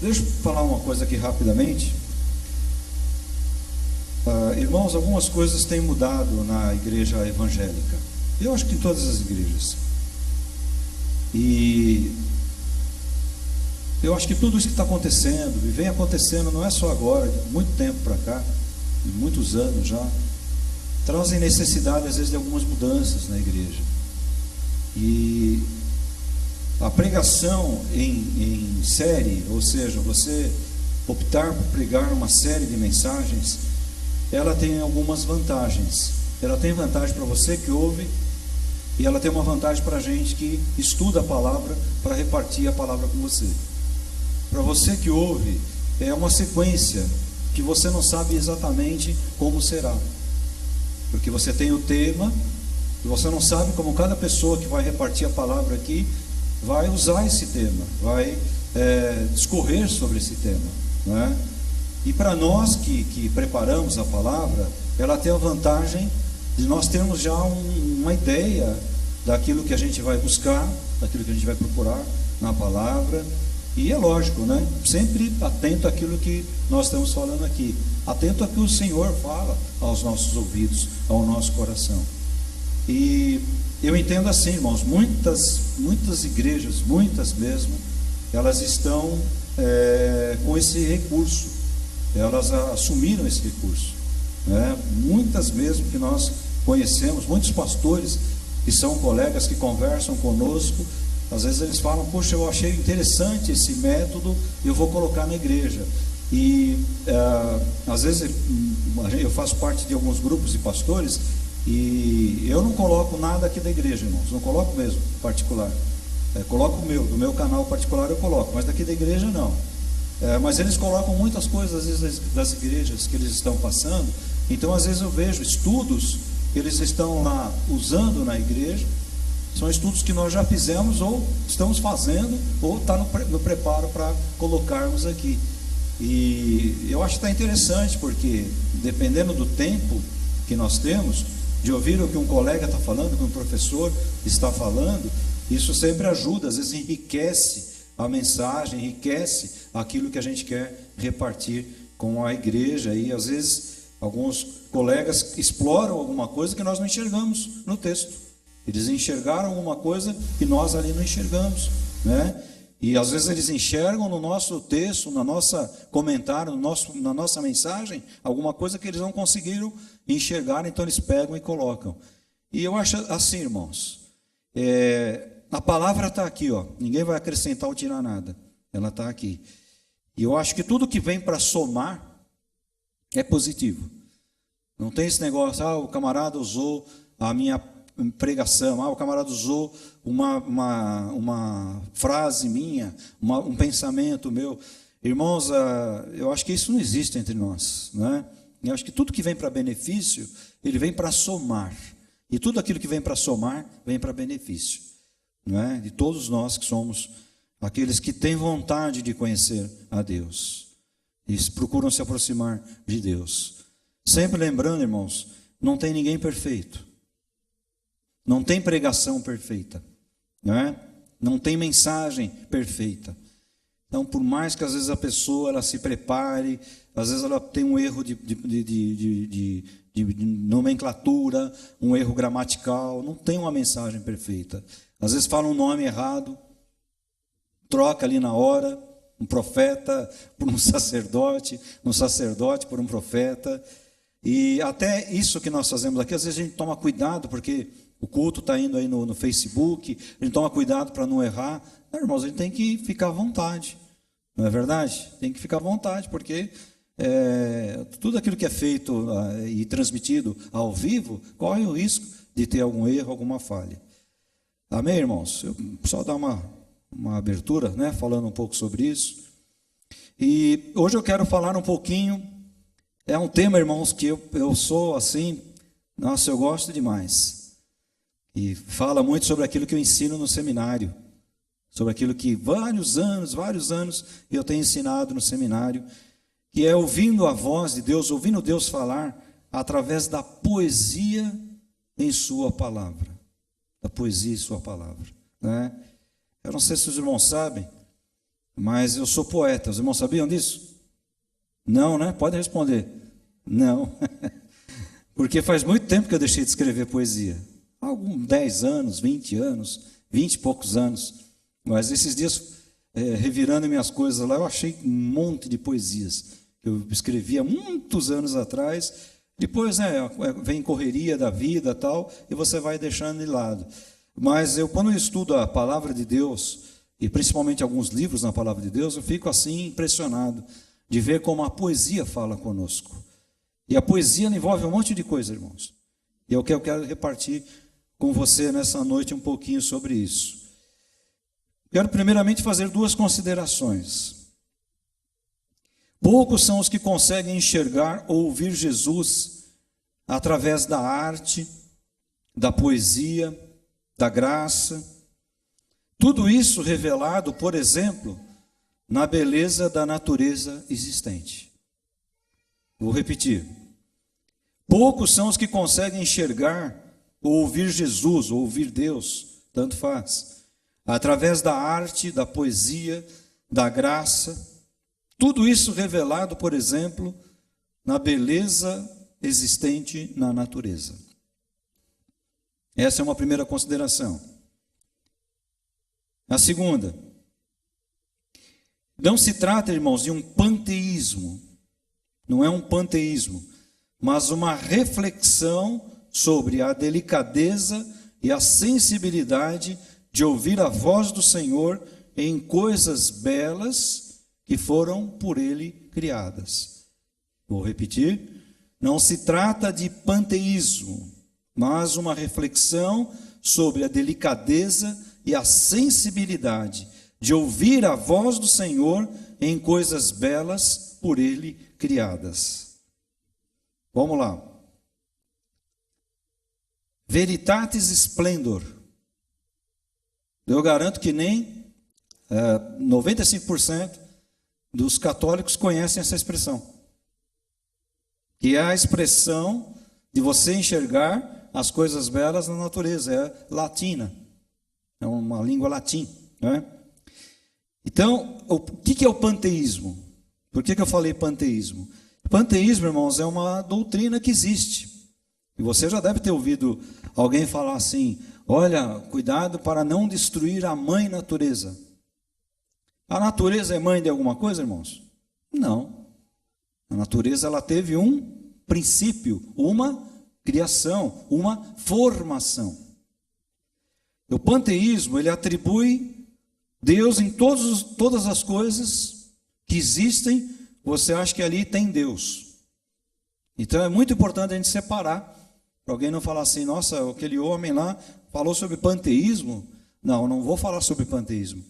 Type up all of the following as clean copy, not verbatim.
Deixa eu falar uma coisa aqui rapidamente. Irmãos, algumas coisas têm mudado na igreja evangélica. Eu acho que em todas as igrejas. E eu acho que tudo isso que está acontecendo, e vem acontecendo, não é só agora, de muito tempo para cá, de muitos anos já, trazem necessidade, às vezes, de algumas mudanças na igreja. E a pregação em série, ou seja, você optar por pregar uma série de mensagens, ela tem algumas vantagens. Ela tem vantagem para você que ouve, e ela tem uma vantagem para a gente que estuda a palavra para repartir a palavra com você. Para você que ouve, é uma sequência que você não sabe exatamente como será, porque você tem o tema e você não sabe como cada pessoa que vai repartir a palavra aqui vai usar esse tema, vai discorrer sobre esse tema, não é? E para nós que preparamos a palavra, ela tem a vantagem de nós termos já uma ideia daquilo que a gente vai buscar, daquilo que a gente vai procurar na palavra. E é lógico, né? Sempre atento àquilo que nós estamos falando aqui, atento ao que o Senhor fala aos nossos ouvidos, ao nosso coração. E eu entendo assim, irmãos, muitas igrejas, muitas mesmo, elas estão com esse recurso, elas assumiram esse recurso, né? Muitas mesmo que nós conhecemos, muitos pastores que são colegas que conversam conosco, às vezes eles falam: poxa, eu achei interessante esse método, eu vou colocar na igreja. E às vezes eu faço parte de alguns grupos de pastores e eu não coloco nada aqui da igreja, irmãos, não coloco mesmo, particular. Coloco do meu canal particular eu coloco, mas daqui da igreja não. Mas eles colocam muitas coisas, às vezes, das igrejas que eles estão passando. Então às vezes eu vejo estudos que eles estão lá usando na igreja. São estudos que nós já fizemos, ou estamos fazendo, ou está no preparo para colocarmos aqui. E eu acho que está interessante, porque dependendo do tempo que nós temos, de ouvir o que um colega está falando, o que um professor está falando, isso sempre ajuda, às vezes enriquece a mensagem, enriquece aquilo que a gente quer repartir com a igreja. E às vezes alguns colegas exploram alguma coisa que nós não enxergamos no texto. Eles enxergaram alguma coisa que nós ali não enxergamos, né? E às vezes eles enxergam no nosso texto, no nosso comentário, na nossa mensagem, alguma coisa que eles não conseguiram enxergar, então eles pegam e colocam. E eu acho assim, irmãos, a palavra está aqui, ó, ninguém vai acrescentar ou tirar nada, ela está aqui. E eu acho que tudo que vem para somar é positivo. Não tem esse negócio: o camarada usou a minha pregação, o camarada usou uma frase minha, um pensamento meu. Irmãos, eu acho que isso não existe entre nós, né? Eu acho que tudo que vem para benefício, ele vem para somar. E tudo aquilo que vem para somar, vem para benefício, né? De todos nós que somos aqueles que têm vontade de conhecer a Deus e procuram se aproximar de Deus. Sempre lembrando, irmãos, não tem ninguém perfeito. Não tem pregação perfeita, né? Não tem mensagem perfeita. Então, por mais que às vezes a pessoa ela se prepare, às vezes ela tem um erro de nomenclatura, um erro gramatical, não tem uma mensagem perfeita. Às vezes fala um nome errado, troca ali na hora, um profeta por um sacerdote por um profeta. E até isso que nós fazemos aqui, às vezes a gente toma cuidado, porque o culto está indo aí no Facebook, a gente toma cuidado para não errar. Não, irmãos, a gente tem que ficar à vontade, não é verdade? Tem que ficar à vontade, porque tudo aquilo que é feito e transmitido ao vivo, corre o risco de ter algum erro, alguma falha. Amém, irmãos? Eu só dar uma abertura, né, falando um pouco sobre isso. E hoje eu quero falar um pouquinho, é um tema, irmãos, que eu sou assim, nossa, eu gosto demais. E fala muito sobre aquilo que eu ensino no seminário, sobre aquilo que vários anos eu tenho ensinado no seminário, que é ouvindo a voz de Deus, ouvindo Deus falar através da poesia em sua palavra, da poesia em sua palavra, né? Eu não sei se os irmãos sabem, mas eu sou poeta. Os irmãos sabiam disso? Não, né? Pode responder. Não. Porque faz muito tempo que eu deixei de escrever poesia. Alguns 10 anos, 20 anos, 20 e poucos anos. Mas esses dias, revirando minhas coisas lá, eu achei um monte de poesias que eu escrevia muitos anos atrás. Depois, vem correria da vida e tal, e você vai deixando de lado. Mas quando eu estudo a palavra de Deus, e principalmente alguns livros na palavra de Deus, eu fico assim impressionado de ver como a poesia fala conosco. E a poesia envolve um monte de coisa, irmãos. E é o que eu quero repartir com você nessa noite um pouquinho sobre isso. Quero primeiramente fazer 2 considerações. Poucos são os que conseguem enxergar ou ouvir Jesus através da arte, da poesia, da graça. Tudo isso revelado, por exemplo, na beleza da natureza existente. Vou repetir. Poucos são os que conseguem enxergar ou ouvir Jesus, ou ouvir Deus, tanto faz, através da arte, da poesia, da graça. Tudo isso revelado, por exemplo, na beleza existente na natureza. Essa é uma primeira consideração. A segunda, não se trata, irmãos, de um panteísmo. Não é um panteísmo, mas uma reflexão sobre a delicadeza e a sensibilidade de ouvir a voz do Senhor em coisas belas que foram por Ele criadas. Vou repetir. Não se trata de panteísmo, mas uma reflexão sobre a delicadeza e a sensibilidade de ouvir a voz do Senhor em coisas belas por Ele criadas. Vamos lá. Veritatis splendor. Eu garanto que nem 95% dos católicos conhecem essa expressão. Que é a expressão de você enxergar as coisas belas na natureza. É latina. É uma língua latim, né? Então, o que é o panteísmo? Por que eu falei panteísmo? Panteísmo, irmãos, é uma doutrina que existe. E você já deve ter ouvido alguém falar assim: olha, cuidado para não destruir a mãe natureza. A natureza é mãe de alguma coisa, irmãos? Não. A natureza, ela teve um princípio, uma criação, uma formação. O panteísmo, ele atribui Deus em todas as coisas que existem. Você acha que ali tem Deus. Então é muito importante a gente separar, para alguém não falar assim: nossa, aquele homem lá falou sobre panteísmo. Não, não vou falar sobre panteísmo.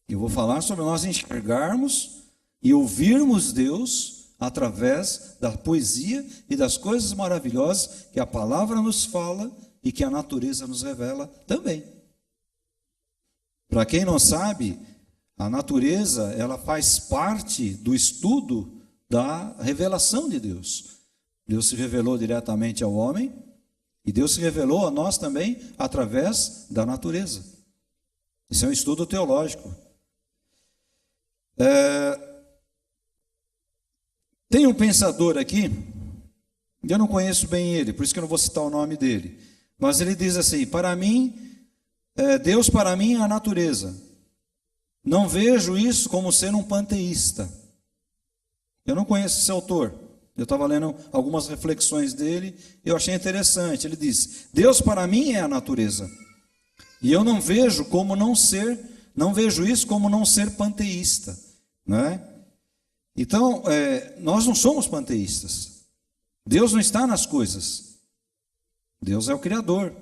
Eu vou falar sobre nós enxergarmos e ouvirmos Deus através da poesia e das coisas maravilhosas que a palavra nos fala e que a natureza nos revela também. Para quem não sabe, a natureza, ela faz parte do estudo da revelação de Deus. Deus se revelou diretamente ao homem e Deus se revelou a nós também através da natureza. Isso é um estudo teológico. Tem um pensador aqui, eu não conheço bem ele, por isso que eu não vou citar o nome dele, mas ele diz assim: para mim, Deus para mim é a natureza. Não vejo isso como ser um panteísta. Eu não conheço esse autor. Eu estava lendo algumas reflexões dele, eu achei interessante. Ele diz: Deus para mim é a natureza. E eu não vejo isso como não ser panteísta, né? Então, nós não somos panteístas. Deus não está nas coisas. Deus é o Criador.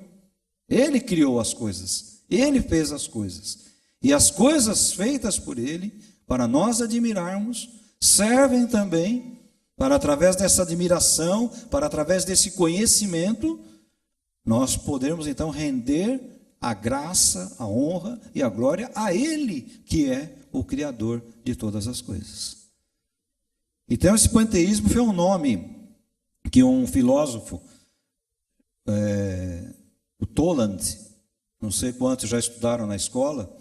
Ele criou as coisas. Ele fez as coisas. E as coisas feitas por Ele, para nós admirarmos, servem também para, através dessa admiração, para através desse conhecimento, nós podermos então render a graça, a honra e a glória a Ele, que é o Criador de todas as coisas. Então, esse panteísmo foi um nome que um filósofo, o Toland, não sei quantos já estudaram na escola,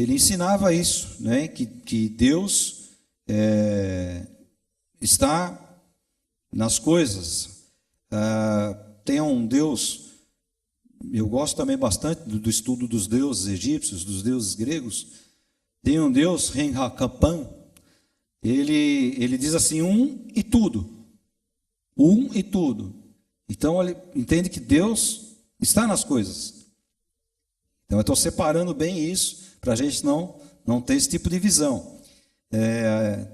ele ensinava isso, né? Que Deus está nas coisas. Tem um Deus, eu gosto também bastante do estudo dos deuses egípcios, dos deuses gregos. Tem um Deus, Renhakapan, ele diz assim, e tudo. E tudo. Então ele entende que Deus está nas coisas. Então eu estou separando bem isso, para a gente não ter esse tipo de visão.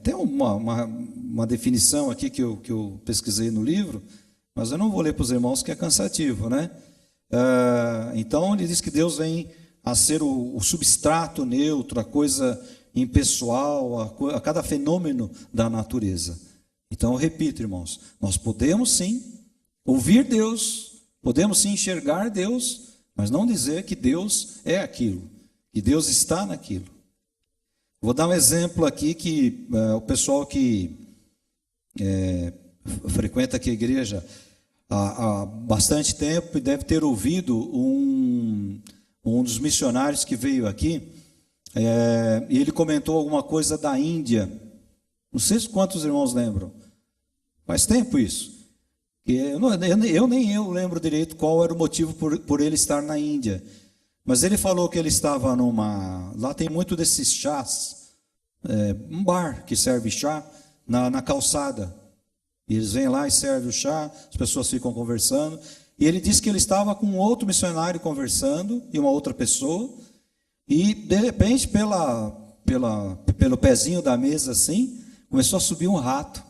Tem uma definição aqui que eu pesquisei no livro, mas eu não vou ler para os irmãos, que é cansativo, né? Então ele diz que Deus vem a ser o substrato neutro, a coisa impessoal, a cada fenômeno da natureza. Então eu repito, irmãos, nós podemos sim ouvir Deus, podemos sim enxergar Deus, mas não dizer que Deus é aquilo, que Deus está naquilo. Vou dar um exemplo aqui que o pessoal que frequenta aqui a igreja há bastante tempo deve ter ouvido um dos missionários que veio aqui, e ele comentou alguma coisa da Índia. Não sei quantos irmãos lembram. Faz tempo isso. Nem eu lembro direito qual era o motivo por ele estar na Índia. Mas ele falou que ele estava lá tem muito desses chás, um bar que serve chá na calçada. E eles vêm lá e servem o chá, as pessoas ficam conversando. E ele disse que ele estava com outro missionário conversando, e uma outra pessoa, e de repente, pelo pezinho da mesa assim, começou a subir um rato.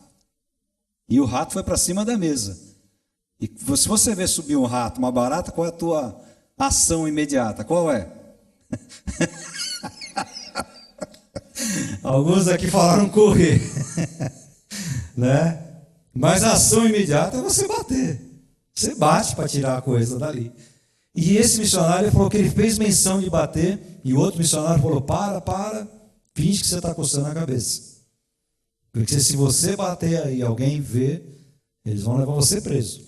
E o rato foi para cima da mesa. E se você vê subir um rato, uma barata, qual é a tua ação imediata? Qual é? Alguns aqui falaram correr, né? Mas a ação imediata é você bater. Você bate para tirar a coisa dali. E esse missionário falou que ele fez menção de bater, e o outro missionário falou, para, finge que você está coçando a cabeça. Porque se você bater aí e alguém ver, eles vão levar você preso.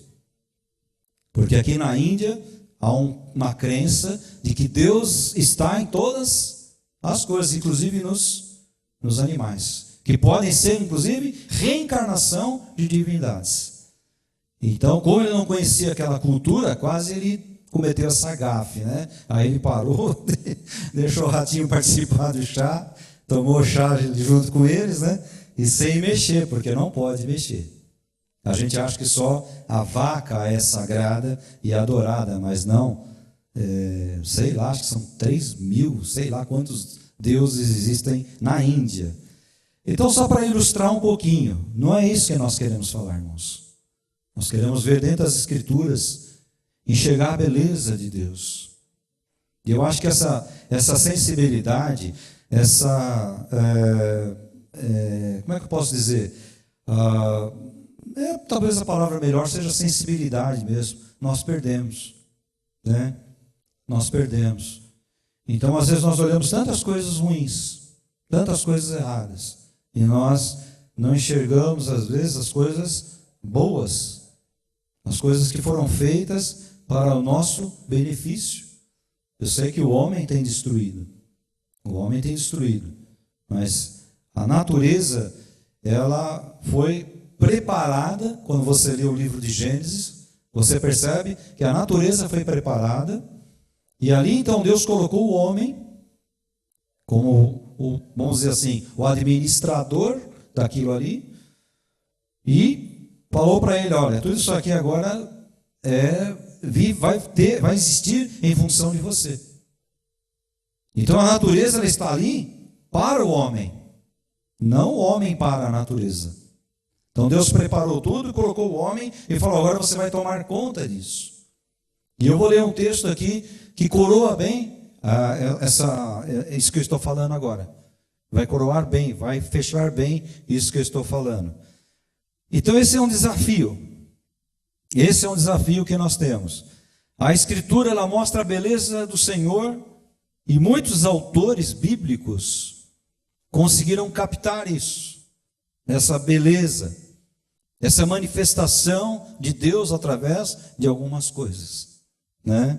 Porque aqui na Índia há uma crença de que Deus está em todas as coisas, inclusive nos animais, que podem ser, inclusive, reencarnação de divindades. Então, como ele não conhecia aquela cultura, quase ele cometeu essa gafe, né? Aí ele parou, deixou o ratinho participar do chá, tomou o chá junto com eles, né? E sem mexer, porque não pode mexer. A gente acha que só a vaca é sagrada e adorada, mas não. Sei lá, acho que são 3.000, sei lá quantos deuses existem na Índia. Então, só para ilustrar um pouquinho, não é isso que nós queremos falar, irmãos. Nós queremos ver dentro das Escrituras, enxergar a beleza de Deus. E eu acho que essa sensibilidade, como é que eu posso dizer? Talvez a palavra melhor seja sensibilidade mesmo. Nós perdemos, né? Nós perdemos. Então, às vezes, nós olhamos tantas coisas ruins, tantas coisas erradas, e nós não enxergamos, às vezes, as coisas boas, as coisas que foram feitas para o nosso benefício. Eu sei que o homem tem destruído, mas a natureza, ela foi preparada. Quando você lê o livro de Gênesis, você percebe que a natureza foi preparada, e ali então Deus colocou o homem como, vamos dizer assim, o administrador daquilo ali, e falou para ele, olha, tudo isso aqui agora vai existir em função de você. Então a natureza, ela está ali para o homem, não o homem para a natureza. Então Deus preparou tudo, colocou o homem e falou, agora você vai tomar conta disso. E eu vou ler um texto aqui que coroa bem isso que eu estou falando agora. Vai coroar bem, vai fechar bem isso que eu estou falando. Então esse é um desafio. Esse é um desafio que nós temos. A Escritura, ela mostra a beleza do Senhor, e muitos autores bíblicos conseguiram captar isso, essa beleza, essa manifestação de Deus através de algumas coisas, né?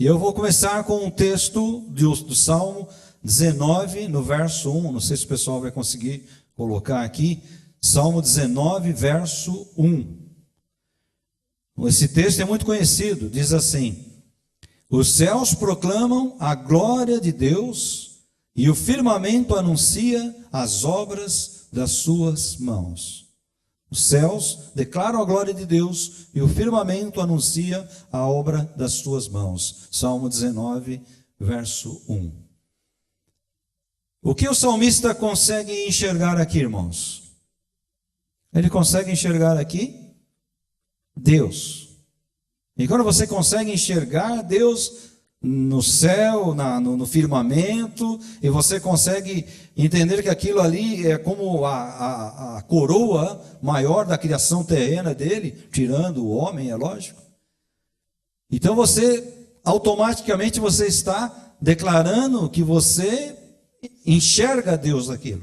E eu vou começar com um texto do Salmo 19, no verso 1. Não sei se o pessoal vai conseguir colocar aqui. Salmo 19, verso 1. Esse texto é muito conhecido. Diz assim: os céus proclamam a glória de Deus, e o firmamento anuncia as obras das suas mãos. Os céus declaram a glória de Deus, e o firmamento anuncia a obra das suas mãos. Salmo 19, verso 1. O que o salmista consegue enxergar aqui, irmãos? Ele consegue enxergar aqui Deus. E quando você consegue enxergar Deus no céu, no firmamento, e você consegue entender que aquilo ali é como a coroa maior da criação terrena dele, tirando o homem, é lógico. Então automaticamente você está declarando que você enxerga Deus naquilo.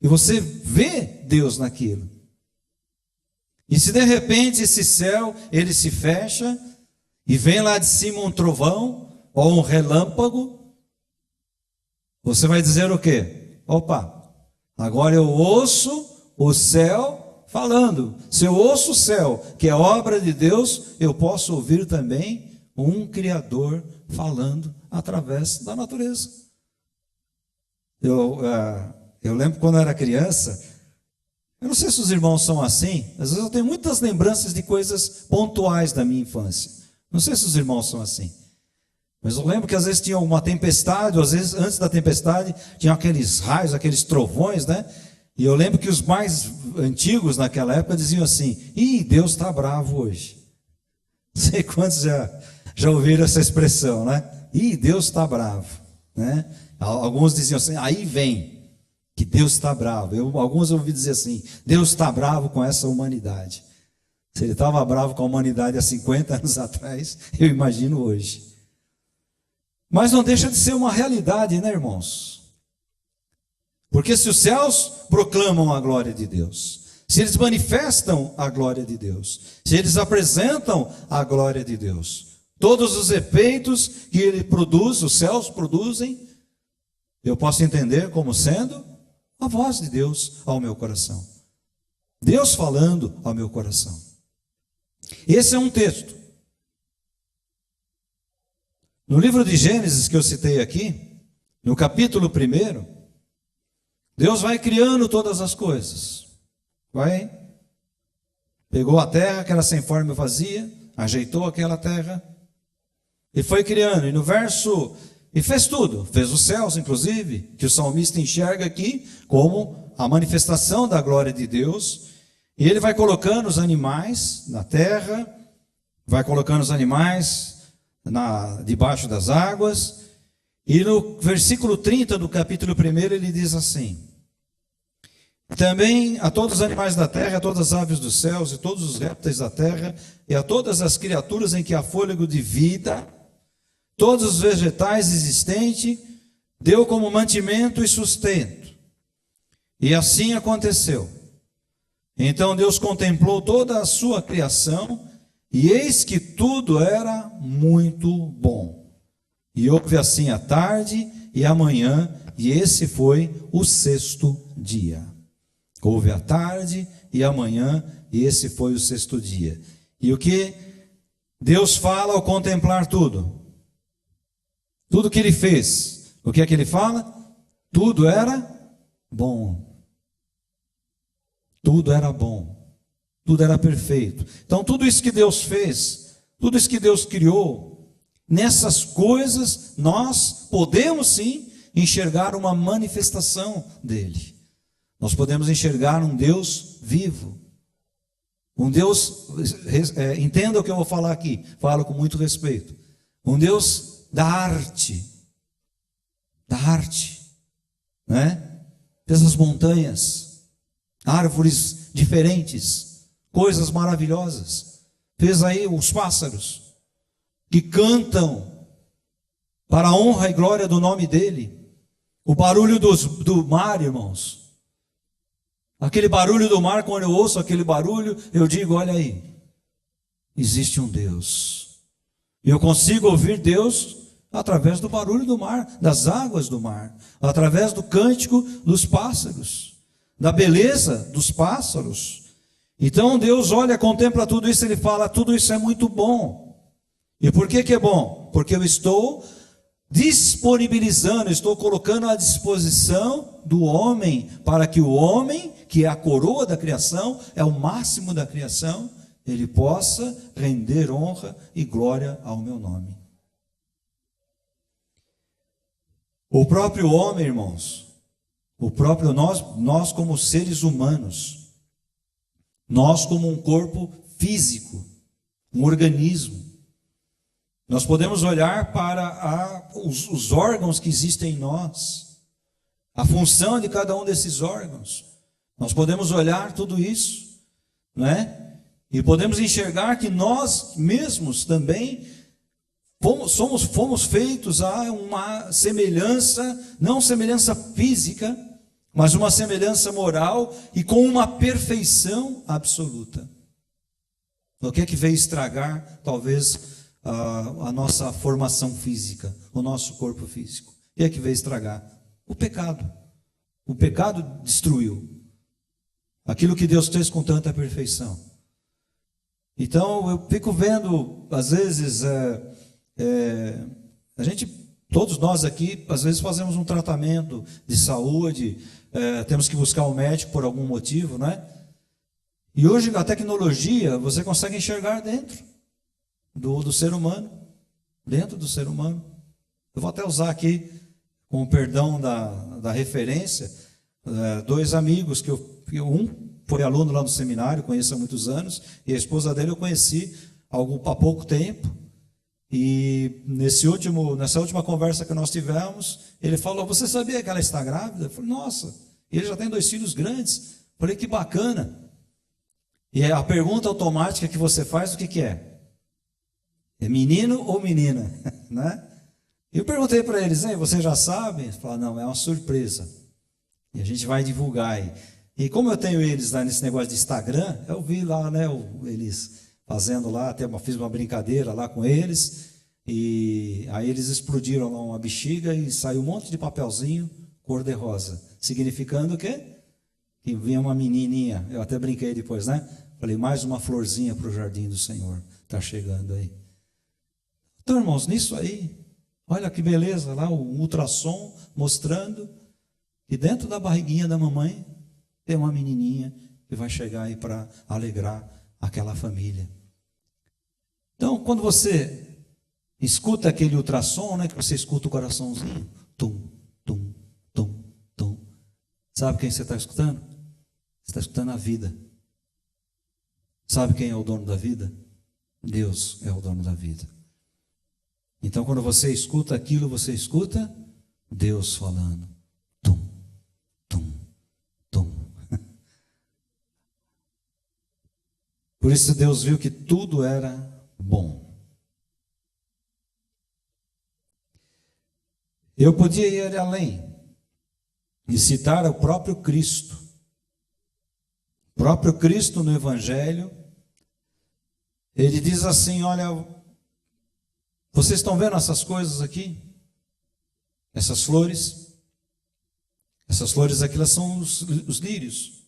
E você vê Deus naquilo. E se de repente esse céu, ele se fecha, e vem lá de cima um trovão, ou um relâmpago, você vai dizer o quê? Opa, agora eu ouço o céu falando. Se eu ouço o céu, que é obra de Deus, eu posso ouvir também um Criador falando através da natureza. Eu lembro quando eu era criança, eu não sei se os irmãos são assim, às vezes eu tenho muitas lembranças de coisas pontuais da minha infância. Não sei se os irmãos são assim. Mas eu lembro que às vezes tinha uma tempestade, ou às vezes antes da tempestade tinha aqueles raios, aqueles trovões, né? E eu lembro que os mais antigos naquela época diziam assim: ih, Deus está bravo hoje. Não sei quantos já ouviram essa expressão, né? Ih, Deus está bravo, né? Alguns diziam assim: aí vem, que Deus está bravo. Alguns eu ouvi dizer assim: Deus está bravo com essa humanidade. Se ele estava bravo com a humanidade há 50 anos atrás, eu imagino hoje. Mas não deixa de ser uma realidade, né, irmãos? Porque se os céus proclamam a glória de Deus, se eles manifestam a glória de Deus, se eles apresentam a glória de Deus, todos os efeitos que ele produz, os céus produzem, eu posso entender como sendo a voz de Deus ao meu coração. Deus falando ao meu coração. Esse é um texto. No livro de Gênesis que eu citei aqui, no capítulo 1, Deus vai criando todas as coisas. Pegou a terra que era sem forma e vazia, ajeitou aquela terra e foi criando. E fez tudo, fez os céus inclusive, que o salmista enxerga aqui como a manifestação da glória de Deus. E ele vai colocando os animais na terra, vai colocando os animais debaixo das águas. E no versículo 30 do capítulo 1 ele diz assim: também a todos os animais da terra, a todas as aves dos céus, e todos os répteis da terra, e a todas as criaturas em que há fôlego de vida, todos os vegetais existentes, deu como mantimento e sustento. E assim aconteceu. Então Deus contemplou toda a sua criação, e eis que tudo era muito bom. E houve assim a tarde e a manhã, e esse foi o 6º dia. Houve a tarde e a manhã, e esse foi o 6º dia. E o que Deus fala ao contemplar tudo? Tudo que ele fez, o que é que ele fala? Tudo era bom. Tudo era bom, tudo era perfeito. Então tudo isso que Deus fez, tudo isso que Deus criou, nessas coisas nós podemos sim enxergar uma manifestação dele. Nós podemos enxergar um Deus vivo, um Deus, entenda o que eu vou falar aqui, falo com muito respeito, um Deus da arte, né? Dessas montanhas, árvores diferentes, coisas maravilhosas. Fez aí os pássaros que cantam para a honra e glória do nome dele. O barulho do mar, irmãos. Aquele barulho do mar, quando eu ouço aquele barulho, eu digo: olha aí, existe um Deus. Eu consigo ouvir Deus através do barulho do mar, das águas do mar, através do cântico dos pássaros, da beleza dos pássaros. Então Deus olha, contempla tudo isso, Ele fala, tudo isso é muito bom. E por que que é bom? Porque eu estou disponibilizando, estou colocando à disposição do homem, para que o homem, que é a coroa da criação, é o máximo da criação, ele possa render honra e glória ao meu nome. O próprio homem, irmãos, o próprio nós como seres humanos, nós como um corpo físico, um organismo, nós podemos olhar para os órgãos que existem em nós, a função de cada um desses órgãos. Nós podemos olhar tudo isso, não é? E podemos enxergar que nós mesmos também fomos feitos a uma semelhança, não semelhança física, mas uma semelhança moral e com uma perfeição absoluta. O que é que veio estragar, talvez, a nossa formação física, o nosso corpo físico? O que é que veio estragar? O pecado. O pecado destruiu aquilo que Deus fez com tanta perfeição. Então eu fico vendo, às vezes, a gente, todos nós aqui, às vezes fazemos um tratamento de saúde, temos que buscar um médico por algum motivo, não é? E hoje a tecnologia, você consegue enxergar dentro do ser humano, dentro do ser humano. Eu vou até usar aqui, com o perdão da referência, dois amigos que um foi aluno lá no seminário, conheço há muitos anos, e a esposa dele eu conheci há pouco tempo. E nessa última conversa que nós tivemos, ele falou, você sabia que ela está grávida? Eu falei, nossa, e ele já tem 2 filhos grandes. Eu falei, que bacana. E a pergunta automática que você faz, o que é? É menino ou menina? Né? E eu perguntei para eles, você já sabe? Eles falaram, não, é uma surpresa. E a gente vai divulgar aí. E como eu tenho eles lá nesse negócio de Instagram, eu vi lá, né, eles fazendo lá, até fiz uma brincadeira lá com eles, e aí eles explodiram lá uma bexiga e saiu um monte de papelzinho cor-de-rosa, significando o quê? Que vinha uma menininha. Eu até brinquei depois, né? Falei, mais uma florzinha para o jardim do Senhor, está chegando aí. Então, irmãos, nisso aí, olha que beleza lá, o ultrassom mostrando que dentro da barriguinha da mamãe tem uma menininha que vai chegar aí para alegrar aquela família. Então, quando você escuta aquele ultrassom, né, que você escuta o coraçãozinho, tum, tum, tum, tum. Sabe quem você está escutando? Você está escutando a vida. Sabe quem é o dono da vida? Deus é o dono da vida. Então, quando você escuta aquilo, você escuta Deus falando. Tum, tum, tum. Por isso Deus viu que tudo era bom. Eu podia ir além e citar o próprio Cristo. O próprio Cristo no Evangelho, ele diz assim, olha, vocês estão vendo essas coisas aqui? Essas flores? Essas flores aqui, elas são os lírios.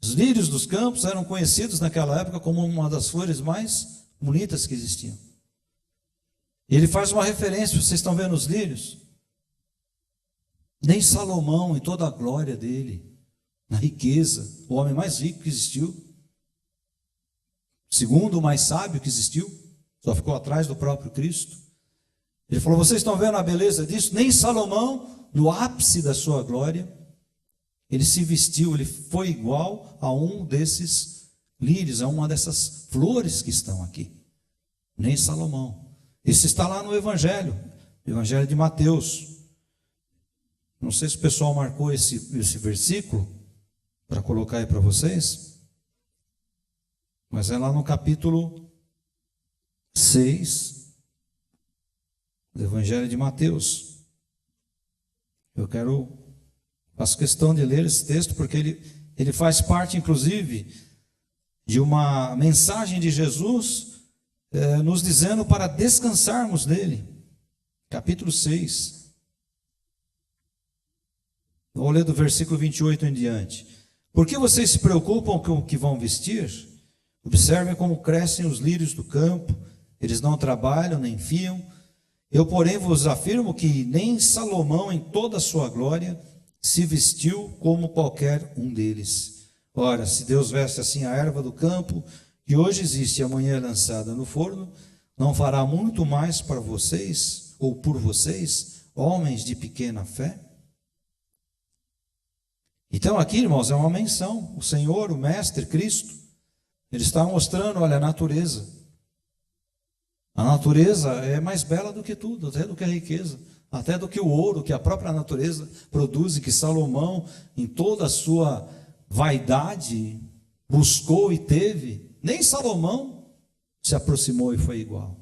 Os lírios dos campos eram conhecidos naquela época como uma das flores mais bonitas que existiam. E ele faz uma referência, vocês estão vendo os lírios? Nem Salomão, em toda a glória dele, na riqueza, o homem mais rico que existiu, segundo o mais sábio que existiu, só ficou atrás do próprio Cristo. Ele falou, vocês estão vendo a beleza disso? Nem Salomão, no ápice da sua glória, ele se vestiu, ele foi igual a um desses lírios, a uma dessas flores que estão aqui. Nem Salomão. Isso está lá no Evangelho de Mateus. Não sei se o pessoal marcou esse versículo para colocar aí para vocês, mas é lá no capítulo 6 do Evangelho de Mateus. Faço questão de ler esse texto porque ele faz parte, inclusive, de uma mensagem de Jesus nos dizendo para descansarmos nele. Capítulo 6. Vamos ler do versículo 28 em diante. Por que vocês se preocupam com o que vão vestir? Observem como crescem os lírios do campo, eles não trabalham nem fiam. Eu, porém, vos afirmo que nem Salomão, em toda a sua glória, se vestiu como qualquer um deles. Ora, se Deus veste assim a erva do campo, que hoje existe e amanhã é lançada no forno, não fará muito mais para vocês, ou por vocês, homens de pequena fé? Então aqui, irmãos, é uma menção. O Senhor, o Mestre, Cristo, ele está mostrando, olha, a natureza. A natureza é mais bela do que tudo, até do que a riqueza, até do que o ouro que a própria natureza produz, e que Salomão, em toda a sua vaidade, buscou e teve. Nem Salomão se aproximou e foi igual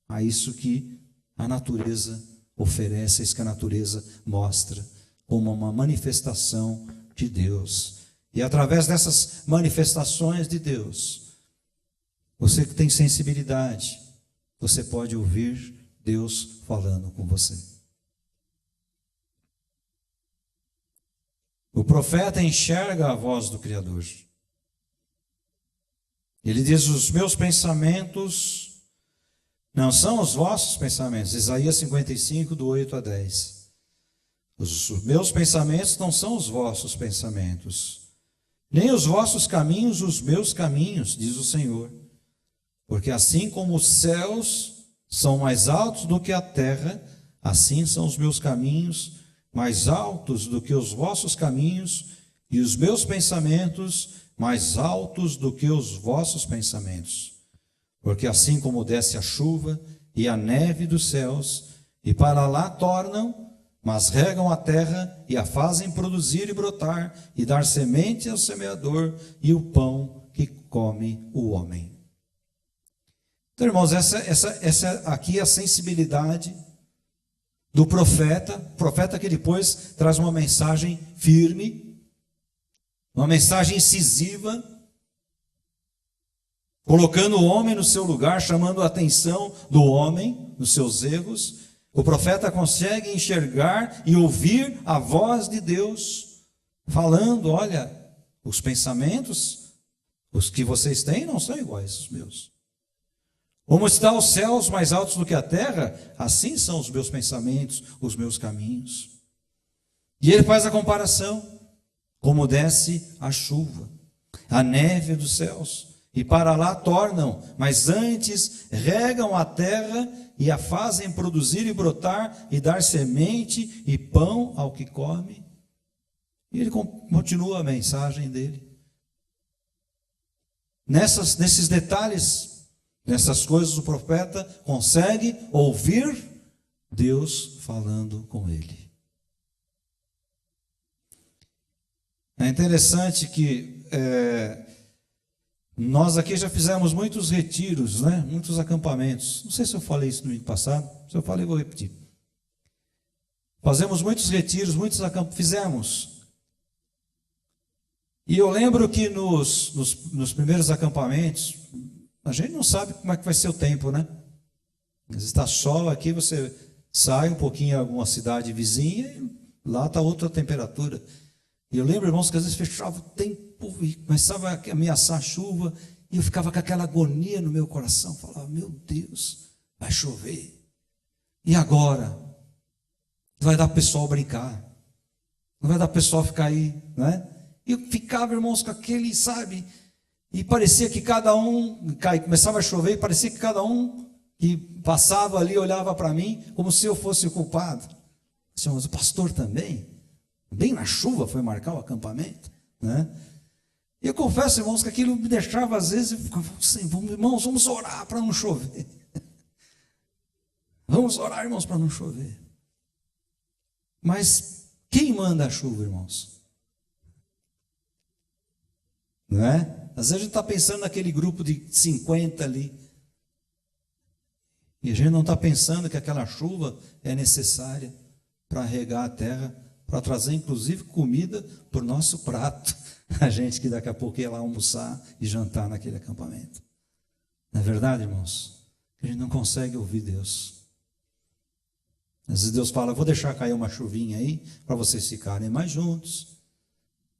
a isso que a natureza oferece, isso que a natureza mostra como uma manifestação de Deus. E através dessas manifestações de Deus, você que tem sensibilidade, você pode ouvir Deus falando com você. O profeta enxerga a voz do Criador. Ele diz: os meus pensamentos não são os vossos pensamentos. Isaías 55, do 8 a 10. Os meus pensamentos não são os vossos pensamentos, nem os vossos caminhos os meus caminhos, diz o Senhor. Porque assim como os céus são mais altos do que a terra, assim são os meus caminhos mais altos do que os vossos caminhos, e os meus pensamentos mais altos do que os vossos pensamentos. Porque assim como desce a chuva e a neve dos céus, e para lá tornam, mas regam a terra e a fazem produzir e brotar, e dar semente ao semeador e o pão que come o homem. Então, irmãos, essa aqui é a sensibilidade do profeta que depois traz uma mensagem firme, uma mensagem incisiva, colocando o homem no seu lugar, chamando a atenção do homem nos seus erros. O profeta consegue enxergar e ouvir a voz de Deus falando: olha, os pensamentos, os que vocês têm, não são iguais aos meus. Como estão os céus mais altos do que a terra, assim são os meus pensamentos, os meus caminhos. E ele faz a comparação: como desce a chuva, a neve dos céus, e para lá tornam, mas antes regam a terra e a fazem produzir e brotar, e dar semente e pão ao que come. E ele continua a mensagem dele. Nesses detalhes, nessas coisas, o profeta consegue ouvir Deus falando com ele. É interessante que nós aqui já fizemos muitos retiros, né? Muitos acampamentos. Não sei se eu falei isso no ano passado. Se eu falei, vou repetir. Fazemos muitos retiros, muitos acampamentos. Fizemos. E eu lembro que nos primeiros acampamentos, a gente não sabe como é que vai ser o tempo, né? Às vezes está sol aqui, você sai um pouquinho em alguma cidade vizinha e lá está outra temperatura. E eu lembro, irmãos, que às vezes fechava o tempo e começava a ameaçar a chuva, e eu ficava com aquela agonia no meu coração, falava: meu Deus, vai chover. E agora? Não vai dar para o pessoal brincar, não vai dar para o pessoal ficar aí, né? E eu ficava, irmãos, com aquele, sabe? E parecia que cada um, começava a chover, e parecia que cada um que passava ali olhava para mim como se eu fosse o culpado. Assim, mas o pastor também, bem na chuva, foi marcar o acampamento, né? E eu confesso, irmãos, que aquilo me deixava, às vezes, eu ficava assim: irmãos, vamos orar para não chover. Vamos orar, irmãos, para não chover. Mas quem manda a chuva, irmãos? Não é? Às vezes a gente está pensando naquele grupo de 50 ali, e a gente não está pensando que aquela chuva é necessária para regar a terra, para trazer inclusive comida para o nosso prato, a gente que daqui a pouco ia lá almoçar e jantar naquele acampamento. Não é verdade, irmãos? A gente não consegue ouvir Deus. Às vezes Deus fala: vou deixar cair uma chuvinha aí, para vocês ficarem mais juntos,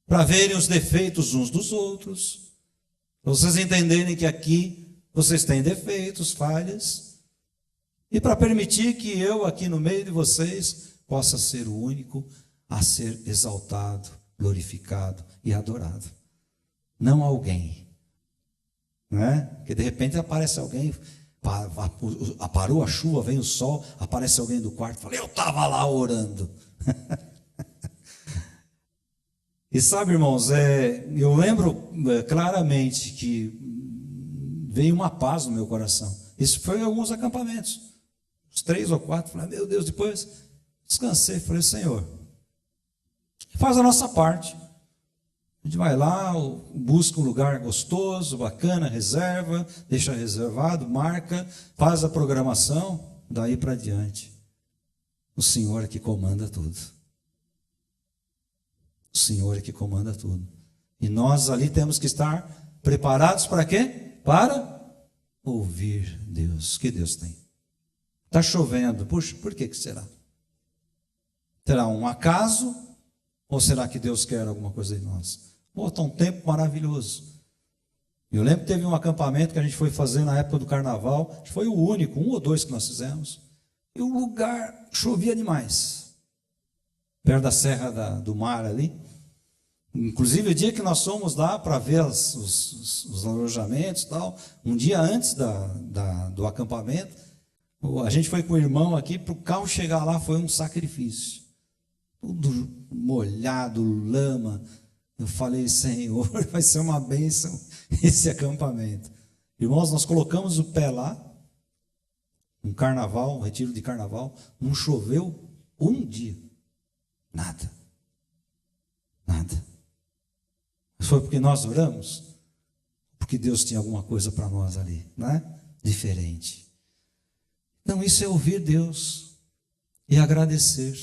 para verem os defeitos uns dos outros, para vocês entenderem que aqui vocês têm defeitos, falhas, e para permitir que eu aqui no meio de vocês possa ser o único a ser exaltado, glorificado e adorado. Não alguém, né? Porque de repente aparece alguém, parou a chuva, vem o sol, aparece alguém do quarto e fala: eu estava lá orando. E sabe, irmãos, eu lembro claramente que veio uma paz no meu coração. Isso foi em alguns acampamentos, uns 3 ou 4. Falei: meu Deus, depois descansei, falei: Senhor, faz a nossa parte. A gente vai lá, busca um lugar gostoso, bacana, reserva, deixa reservado, marca, faz a programação, daí para diante. O Senhor é que comanda tudo. O Senhor é que comanda tudo. E nós ali temos que estar preparados para quê? Para ouvir Deus. Que Deus tem? Está chovendo. Puxa, por que será? Terá um acaso? Ou será que Deus quer alguma coisa de nós? Está um tempo maravilhoso. Eu lembro que teve um acampamento que a gente foi fazer na época do carnaval. Foi o único, 1 ou 2 que nós fizemos. E o lugar chovia demais. Perto da Serra do Mar ali. Inclusive o dia que nós fomos lá para ver os alojamentos e tal, um dia antes do acampamento, a gente foi com o irmão aqui, para o carro chegar lá foi um sacrifício. Tudo molhado, lama. Eu falei: Senhor, vai ser uma bênção esse acampamento. Irmãos, nós colocamos o pé lá, um carnaval, um retiro de carnaval, não choveu um dia. Nada. Nada. Mas foi porque nós oramos? Porque Deus tinha alguma coisa para nós ali, né? Diferente. Então isso é ouvir Deus e agradecer.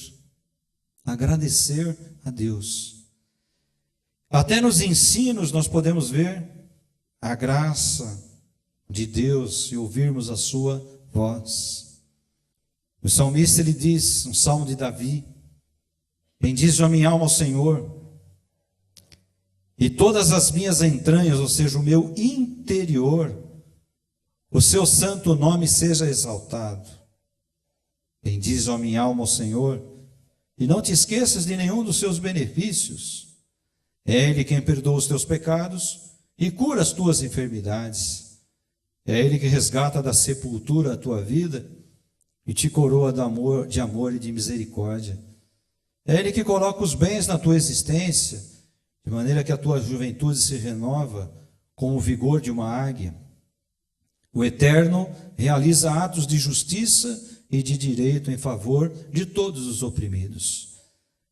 Agradecer a Deus. Até nos ensinos nós podemos ver a graça de Deus e ouvirmos a sua voz. O salmista, ele diz, um salmo de Davi: bendize a minha alma ao Senhor, e todas as minhas entranhas, ou seja, o meu interior, o seu santo nome seja exaltado. Bendize a minha alma ao Senhor, e não te esqueças de nenhum dos seus benefícios. É Ele quem perdoa os teus pecados e cura as tuas enfermidades. É Ele que resgata da sepultura a tua vida e te coroa de amor e de misericórdia. É Ele que coloca os bens na tua existência, de maneira que a tua juventude se renova com o vigor de uma águia. O Eterno realiza atos de justiça e de direito em favor de todos os oprimidos.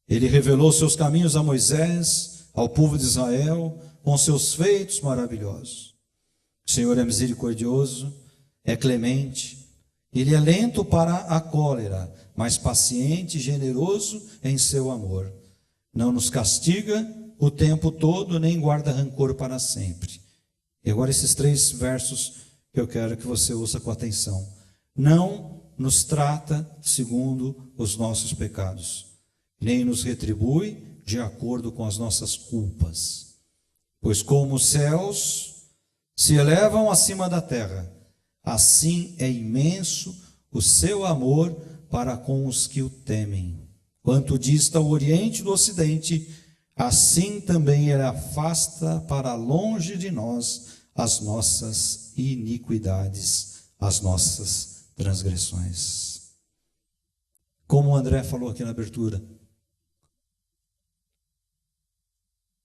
Ele revelou seus caminhos a Moisés, ao povo de Israel, com seus feitos maravilhosos. O Senhor é misericordioso, é clemente, Ele é lento para a cólera, mas paciente e generoso em seu amor. Não nos castiga o tempo todo, nem guarda rancor para sempre. E agora esses 3 versos que eu quero que você ouça com atenção. Não nos trata segundo os nossos pecados, nem nos retribui de acordo com as nossas culpas. Pois como os céus se elevam acima da terra, assim é imenso o seu amor para com os que o temem. Quanto dista o oriente do ocidente, assim também Ele afasta para longe de nós as nossas iniquidades, as nossas transgressões. Como o André falou aqui na abertura,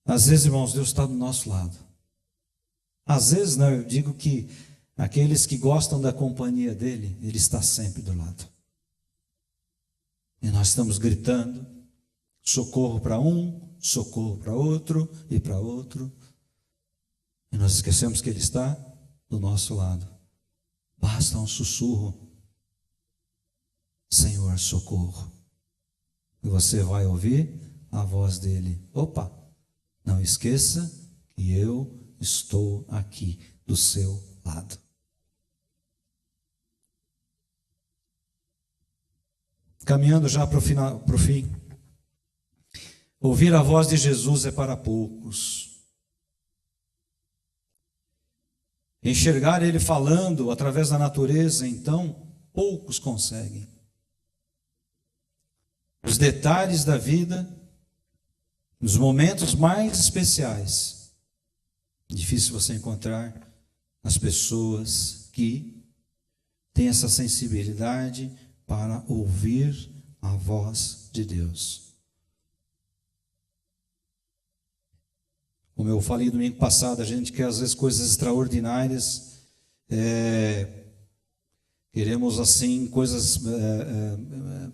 às vezes, irmãos, Deus está do nosso lado. Às vezes, não, eu digo que aqueles que gostam da companhia dele, Ele está sempre do lado. E nós estamos gritando socorro para um, socorro para outro e para outro. E nós esquecemos que Ele está do nosso lado. Basta um sussurro: Senhor, socorro. E você vai ouvir a voz dele: opa, não esqueça que eu estou aqui do seu lado. Caminhando já para o fim. Ouvir a voz de Jesus é para poucos. Enxergar Ele falando através da natureza, então, poucos conseguem. Os detalhes da vida, nos momentos mais especiais, difícil você encontrar as pessoas que têm essa sensibilidade para ouvir a voz de Deus. Como eu falei domingo passado, a gente quer às vezes coisas extraordinárias, queremos assim coisas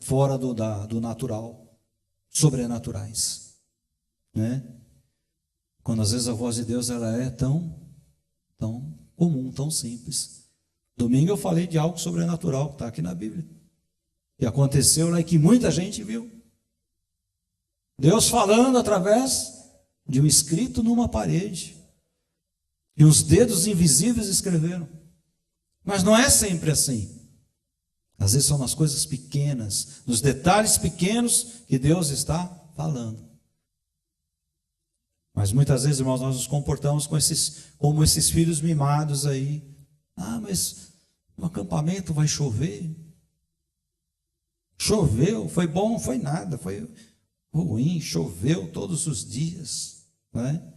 fora do natural, sobrenaturais, né? Quando às vezes a voz de Deus ela é tão comum, tão simples. Domingo eu falei de algo sobrenatural que está aqui na Bíblia, que aconteceu lá e que muita gente viu. Deus falando através de um escrito numa parede, e os dedos invisíveis escreveram. Mas não é sempre assim. Às vezes são nas coisas pequenas, nos detalhes pequenos que Deus está falando. Mas muitas vezes, irmãos, nós nos comportamos como esses filhos mimados aí. Mas no acampamento vai chover. Choveu, foi bom, não foi nada, foi ruim, choveu todos os dias, não é?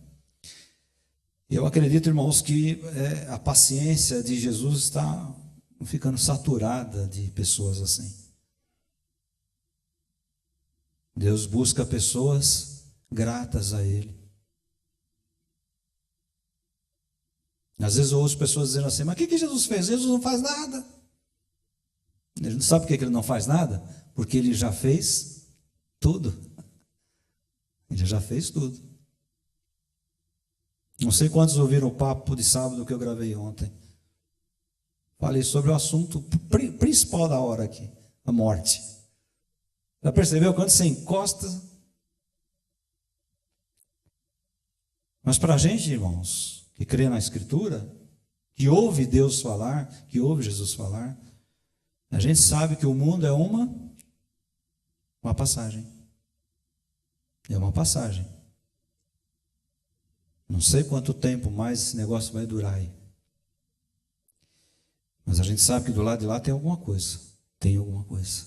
Eu acredito, irmãos, que a paciência de Jesus está ficando saturada de pessoas assim. Deus busca pessoas gratas a Ele. Às vezes eu ouço pessoas dizendo assim, mas o que Jesus fez? Jesus não faz nada. Ele não sabe por que Ele não faz nada? Porque Ele já fez tudo. Ele já fez tudo. Não sei quantos ouviram o papo de sábado que eu gravei ontem. Falei sobre o assunto principal da hora aqui, a morte. Já percebeu quando você encosta? Mas para a gente, irmãos, que crê na Escritura, que ouve Deus falar, que ouve Jesus falar, a gente sabe que o mundo é uma passagem. É uma passagem. Não sei quanto tempo mais esse negócio vai durar aí. Mas a gente sabe que do lado de lá tem alguma coisa. Tem alguma coisa.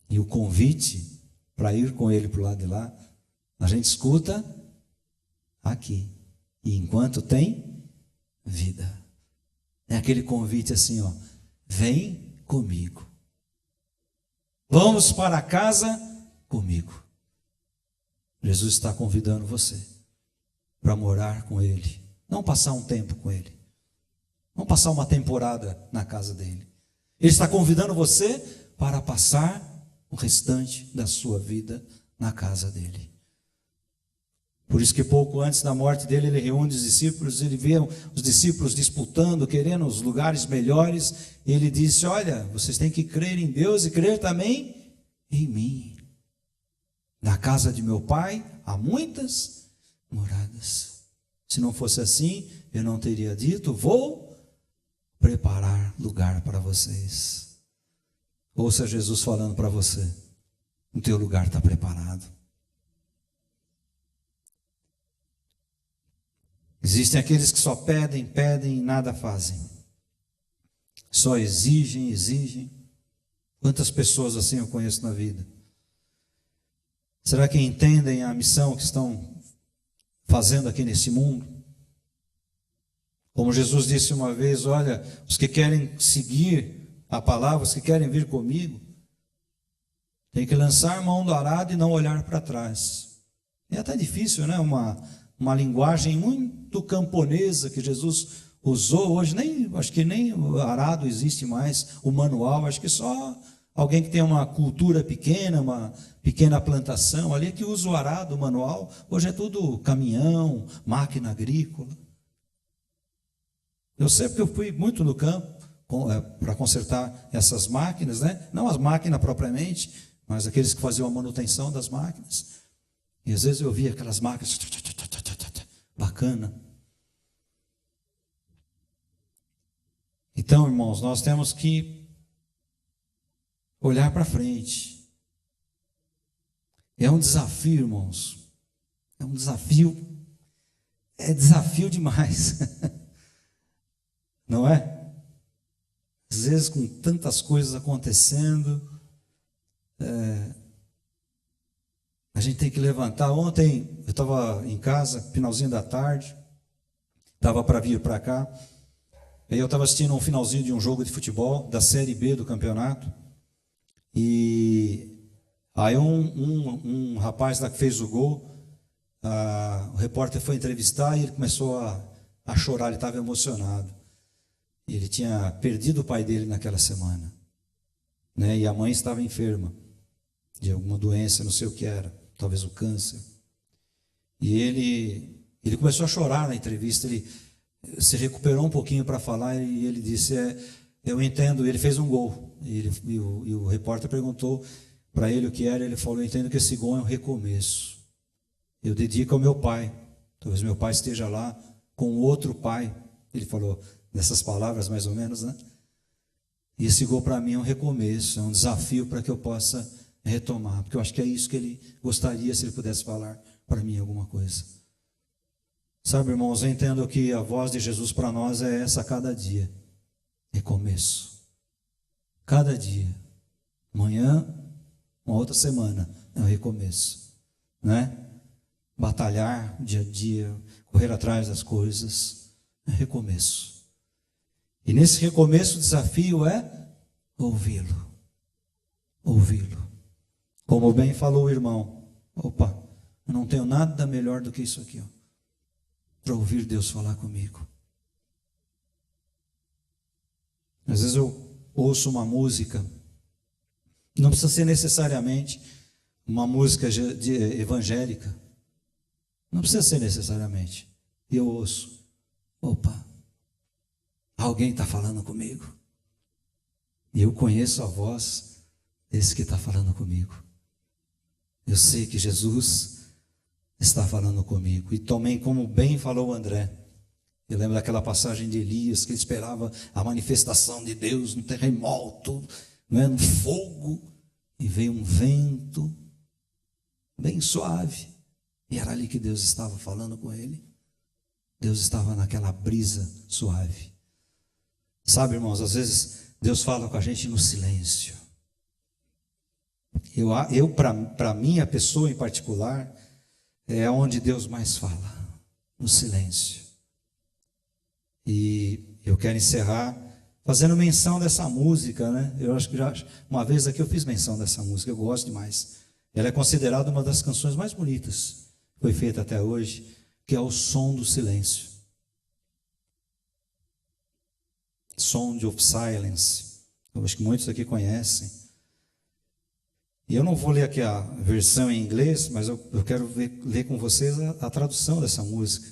E o convite para ir com Ele para o lado de lá, a gente escuta aqui. E enquanto tem vida. É aquele convite assim, ó. Vem comigo. Vamos para casa comigo. Jesus está convidando você para morar com Ele. Não passar um tempo com Ele. Não passar uma temporada na casa dEle. Ele está convidando você para passar o restante da sua vida na casa dEle. Por isso que pouco antes da morte dele, ele reúne os discípulos, ele vê os discípulos disputando, querendo os lugares melhores. Ele disse, olha, vocês têm que crer em Deus e crer também em mim. Na casa de meu pai há muitas moradas. Se não fosse assim, eu não teria dito, vou preparar lugar para vocês. Ouça Jesus falando para você, o teu lugar está preparado. Existem aqueles que só pedem e nada fazem. Só exigem. Quantas pessoas assim eu conheço na vida? Será que entendem a missão que estão fazendo aqui nesse mundo? Como Jesus disse uma vez, olha, os que querem seguir a palavra, os que querem vir comigo, tem que lançar mão do arado e não olhar para trás. É até difícil, né? Uma linguagem muito camponesa que Jesus usou. Hoje acho que nem o arado existe mais, o manual, acho que só alguém que tem uma cultura pequena, uma pequena plantação ali que usa o arado, o manual. Hoje é tudo caminhão, máquina agrícola. Eu sei porque eu fui muito no campo para consertar essas máquinas, né? Não as máquinas propriamente, mas aqueles que faziam a manutenção das máquinas. E às vezes eu via aquelas máquinas bacana. Então, irmãos, nós temos que olhar para frente. É um desafio, irmãos. É um desafio. É desafio demais. Não é? Às vezes com tantas coisas acontecendo, a gente tem que levantar. Ontem eu estava em casa, finalzinho da tarde, estava para vir para cá, aí eu estava assistindo um finalzinho de um jogo de futebol, da Série B do campeonato, e aí um rapaz lá que fez o gol, o repórter foi entrevistar e ele começou a chorar, ele estava emocionado. Ele tinha perdido o pai dele naquela semana, né? E a mãe estava enferma de alguma doença, não sei o que era, talvez o câncer. E ele começou a chorar na entrevista. Ele se recuperou um pouquinho para falar e ele disse: eu entendo. Ele fez um gol e o repórter perguntou para ele o que era. Ele falou: eu entendo que esse gol é um recomeço. Eu dedico ao meu pai. Talvez meu pai esteja lá com outro pai. Ele falou nessas palavras mais ou menos, né? E esse gol para mim é um recomeço, é um desafio para que eu possa retomar, porque eu acho que é isso que ele gostaria se ele pudesse falar para mim alguma coisa. Sabe, irmãos, eu entendo que a voz de Jesus para nós é essa a cada dia, recomeço. Cada dia, amanhã, uma outra semana, é um recomeço, né? Batalhar dia a dia, correr atrás das coisas, é recomeço. E nesse recomeço o desafio é ouvi-lo. Ouvi-lo. Como bem falou o irmão, opa, eu não tenho nada melhor do que isso aqui, para ouvir Deus falar comigo. Às vezes eu ouço uma música, não precisa ser necessariamente uma música evangélica, não precisa ser necessariamente, e eu ouço, opa, alguém está falando comigo. E eu conheço a voz desse que está falando comigo. Eu sei que Jesus está falando comigo. E também, como bem falou o André, eu lembro daquela passagem de Elias, que ele esperava a manifestação de Deus no terremoto, no fogo, e veio um vento bem suave. E era ali que Deus estava falando com ele. Deus estava naquela brisa suave. Sabe, irmãos, às vezes Deus fala com a gente no silêncio. Para mim, a pessoa em particular, é onde Deus mais fala, no silêncio. E eu quero encerrar fazendo menção dessa música, né? Eu acho que já uma vez aqui eu fiz menção dessa música, eu gosto demais. Ela é considerada uma das canções mais bonitas que foi feita até hoje, que é o Som do Silêncio. Sound of Silence. Eu acho que muitos aqui conhecem. E eu não vou ler aqui a versão em inglês, mas eu quero ler com vocês a tradução dessa música.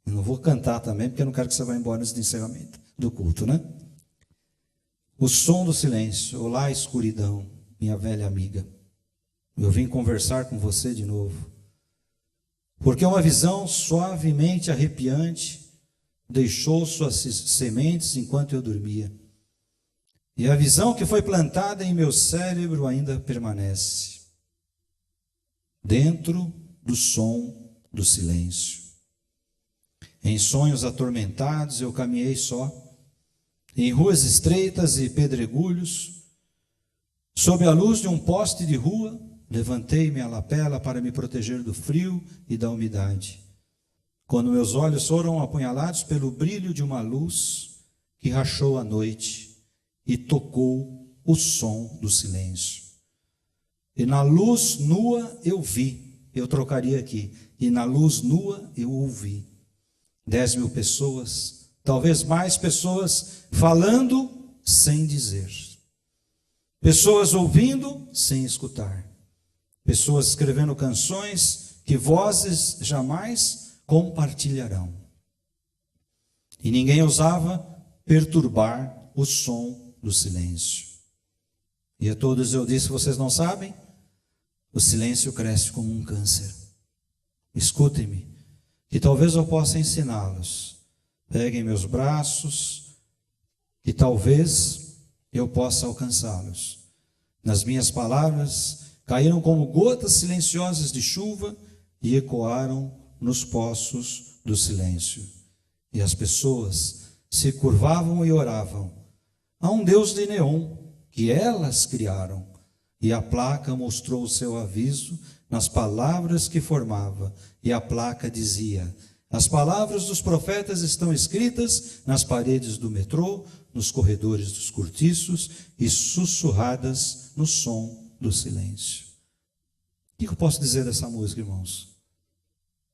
Eu não vou cantar também, porque eu não quero que você vá embora antes do encerramento do culto, né? O som do silêncio. Olá, escuridão, minha velha amiga. Eu vim conversar com você de novo. Porque uma visão suavemente arrepiante deixou suas sementes enquanto eu dormia. E a visão que foi plantada em meu cérebro ainda permanece. Dentro do som do silêncio. Em sonhos atormentados eu caminhei só. Em ruas estreitas e pedregulhos. Sob a luz de um poste de rua, levantei minha lapela para me proteger do frio e da umidade. Quando meus olhos foram apunhalados pelo brilho de uma luz que rachou a noite e tocou o som do silêncio. E na luz nua eu vi, eu trocaria aqui, e na luz nua eu ouvi 10.000 pessoas, talvez mais pessoas falando sem dizer, pessoas ouvindo sem escutar, pessoas escrevendo canções que vozes jamais compartilharão. E ninguém ousava perturbar o som do silêncio. E a todos eu disse: vocês não sabem? O silêncio cresce como um câncer. Escutem-me, que talvez eu possa ensiná-los. Peguem meus braços, que talvez eu possa alcançá-los. Nas minhas palavras caíram como gotas silenciosas de chuva e ecoaram nos poços do silêncio. E as pessoas se curvavam e oravam a um Deus de neon que elas criaram. E a placa mostrou o seu aviso nas palavras que formava. E a placa dizia: as palavras dos profetas estão escritas nas paredes do metrô, nos corredores dos cortiços e sussurradas no som do silêncio. O que eu posso dizer dessa música, irmãos?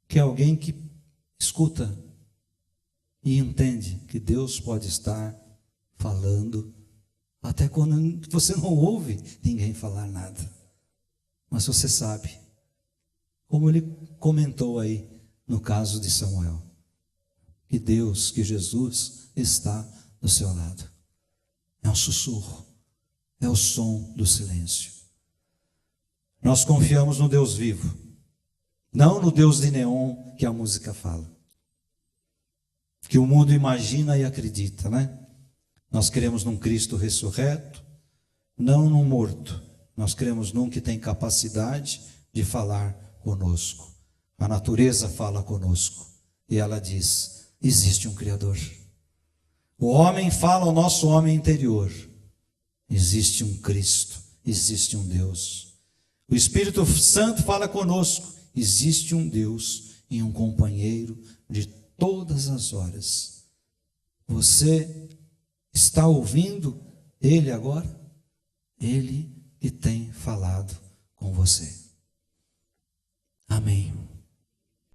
Que é alguém que escuta e entende que Deus pode estar falando até quando você não ouve ninguém falar nada. Mas você sabe, como ele comentou aí no caso de Samuel, que Deus, que Jesus está do seu lado. É um sussurro, é o som do silêncio. Nós confiamos no Deus vivo, não no Deus de neon que a música fala, que o mundo imagina e acredita, né? Nós cremos num Cristo ressurreto, não num morto. Nós cremos num que tem capacidade de falar conosco. A natureza fala conosco e ela diz: existe um Criador. O homem fala ao nosso homem interior: existe um Cristo, existe um Deus. O Espírito Santo fala conosco: existe um Deus e um companheiro de todas as horas. Você está ouvindo Ele agora? Ele que tem falado com você. Amém.